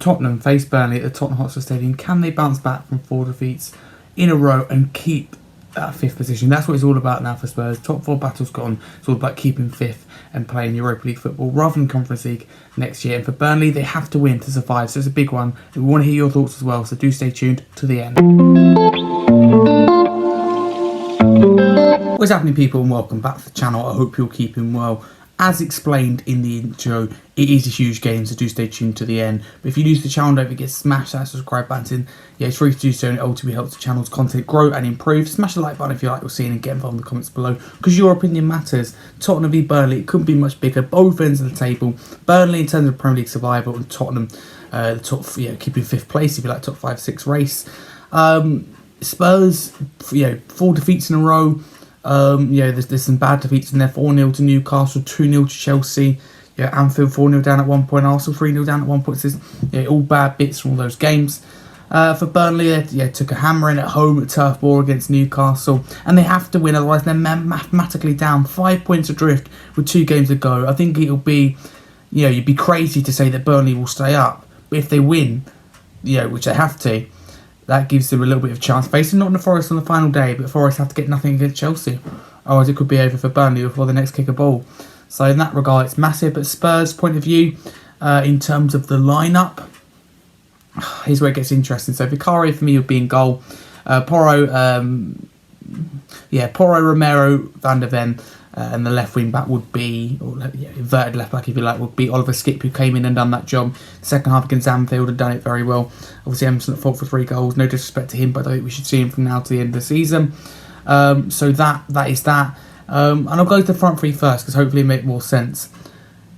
Tottenham face Burnley at the Tottenham Hotspur Stadium. Can they bounce back from 4 defeats in a row and keep that 5th position? That's what it's all about now for Spurs. Top 4 battle's gone. It's all about keeping 5th and playing Europa League football rather than Conference League next year. And for Burnley, they have to win to survive. So it's a big one. We want to hear your thoughts as well. So do stay tuned to the end. What's happening, people, and welcome back to the channel. I hope you're keeping well. As explained in the intro, it is a huge game, so do stay tuned to the end. But if you're new to the channel, don't forget to smash that subscribe button. Yeah, it's free to do so, and it ultimately helps the channel's content grow and improve. Smash the like button if you like what you're seeing, and get involved in the comments below, because your opinion matters. Tottenham v Burnley, it couldn't be much bigger. Both ends of the table. Burnley in terms of Premier League survival, and Tottenham the top, keeping 5th place, if you like, top 5-6 race. Spurs, 4 defeats in a row. There's some bad defeats in there. 4-0 to Newcastle, 2-0 to Chelsea. Anfield 4-0 down at one point, Arsenal 3-0 down at one point. All bad bits from all those games. For Burnley, they took a hammering at home at Turf Moor against Newcastle, and they have to win, otherwise they're mathematically down 5 points adrift with 2 games to go. I think it'll be, you'd be crazy to say that Burnley will stay up, but if they win, which they have to, that gives them a little bit of chance facing Nottingham Forest on the final day, but Forest have to get nothing against Chelsea, otherwise it could be over for Burnley before the next kick a ball. So in that regard, it's massive. But Spurs' point of view, in terms of the lineup, here's where it gets interesting. So Vicario for me would be in goal. Porro, Romero, Van der Ven, and the left wing back would be, inverted left back if you like, would be Oliver Skipp, who came in and done that job. Second half against Anfield and done it very well. Obviously Emerson at fault for 3 goals. No disrespect to him, but I think we should see him from now to the end of the season. So that is that. And I'll go to the front 3 first, because hopefully it make more sense.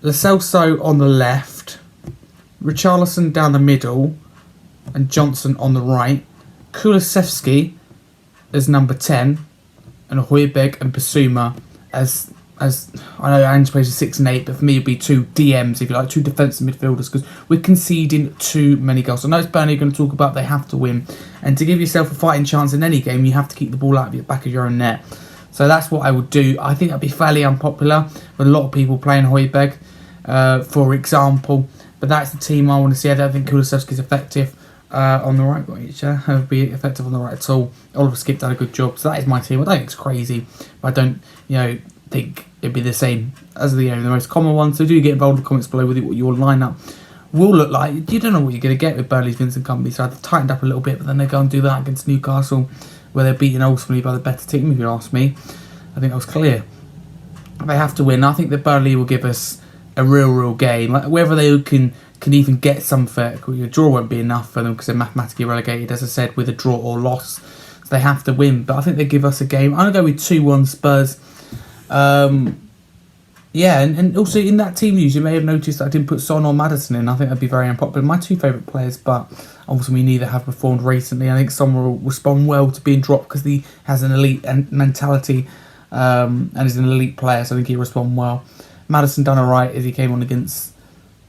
Lo Celso on the left, Richarlison down the middle, and Johnson on the right. Kulusevski as number 10, and Højbjerg and Bissouma as I know Ange plays a 6 and 8, but for me it'd be 2 DMs, if you like, 2 defensive midfielders, because we're conceding too many goals. I know it's Burnley going to talk about, they have to win, and to give yourself a fighting chance in any game, you have to keep the ball out of the back of your own net. So that's what I would do. I think that'd be fairly unpopular with a lot of people playing Højbjerg, for example, but that's the team I want to see. I don't think Kulusevski's effective on the right. He'll be effective on the right at all. Oliver Skipp done a good job, so that is my team. I don't think it's crazy, but I don't, think it'd be the same as the most common one. So do get involved in the comments below with what your lineup will look like. You don't know what you're going to get with Burnley's Vincent Company, so I've tightened up a little bit, but then they go and do that against Newcastle, where they're beaten ultimately by the better team, if you ask me. I think that was clear. They have to win. I think that Burnley will give us a real game. Like, whether they can even get something, a draw won't be enough for them because they're mathematically relegated, as I said, with a draw or loss. So they have to win. But I think they give us a game. I'm going to go with 2-1 Spurs. And also in that team news, you may have noticed that I didn't put Son or Maddison in. I think that'd be very unpopular. My 2 favourite players, but obviously we neither have performed recently. I think Son will respond well to being dropped because he has an elite mentality and is an elite player, so I think he'll respond well. Maddison done alright as he came on against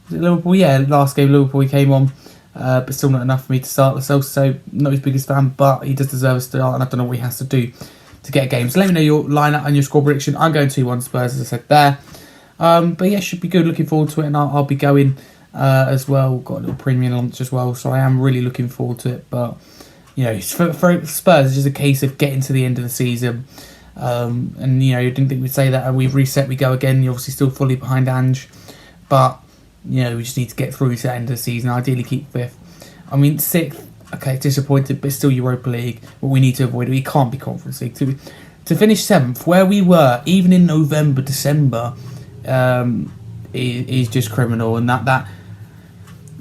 Liverpool. Last game Liverpool he came on, but still not enough for me to start myself. So not his biggest fan, but he does deserve a start, and I don't know what he has to do to get a game. So let me know your lineup and your score prediction. I'm going 2-1 Spurs, as I said there. But yeah, should be good. Looking forward to it, and I'll be going as well. Got a little premium lunch as well, so I am really looking forward to it. But for Spurs, it's just a case of getting to the end of the season. And you didn't think we'd say that, and we've reset, we go again. You're obviously still fully behind Ange, but we just need to get through to the end of the season. Ideally keep 5th. I mean 6th, okay, disappointed, but still Europa League. What we need to avoid, we can't be Conference League. To finish 7th, where we were even in November, December, is just criminal. And that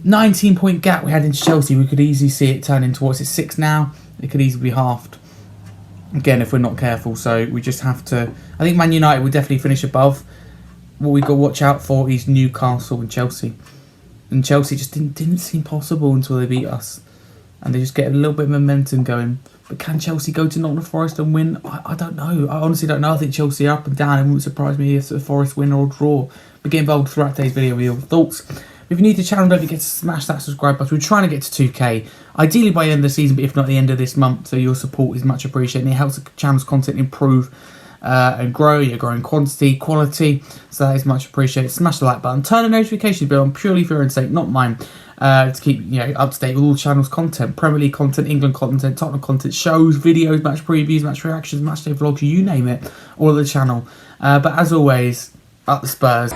19-point gap we had into Chelsea, we could easily see it turn into, what's it, 6 now? It could easily be halved again if we're not careful. So we just have to, I think Man United will definitely finish above. What we've got to watch out for is Newcastle and Chelsea. And Chelsea just didn't seem possible until they beat us, and they just get a little bit of momentum going. But can Chelsea go to Nottingham Forest and win? I don't know. I honestly don't know. I think Chelsea are up and down. It wouldn't surprise me if the Forest win or draw. But get involved throughout today's video with your thoughts. If you're new to the channel, don't forget to smash that subscribe button. We're trying to get to 2k, ideally by the end of the season, but if not the end of this month. So your support is much appreciated, and it helps the channel's content improve and grow. You're growing quantity, quality, so that is much appreciated. Smash the like button, turn the notification bell on purely for your own sake, not mine. to keep up to date with all the channel's content, Premier League content, England content, Tottenham content, shows, videos, match previews, match reactions, match day vlogs, you name it, all of the channel. But as always, up the Spurs.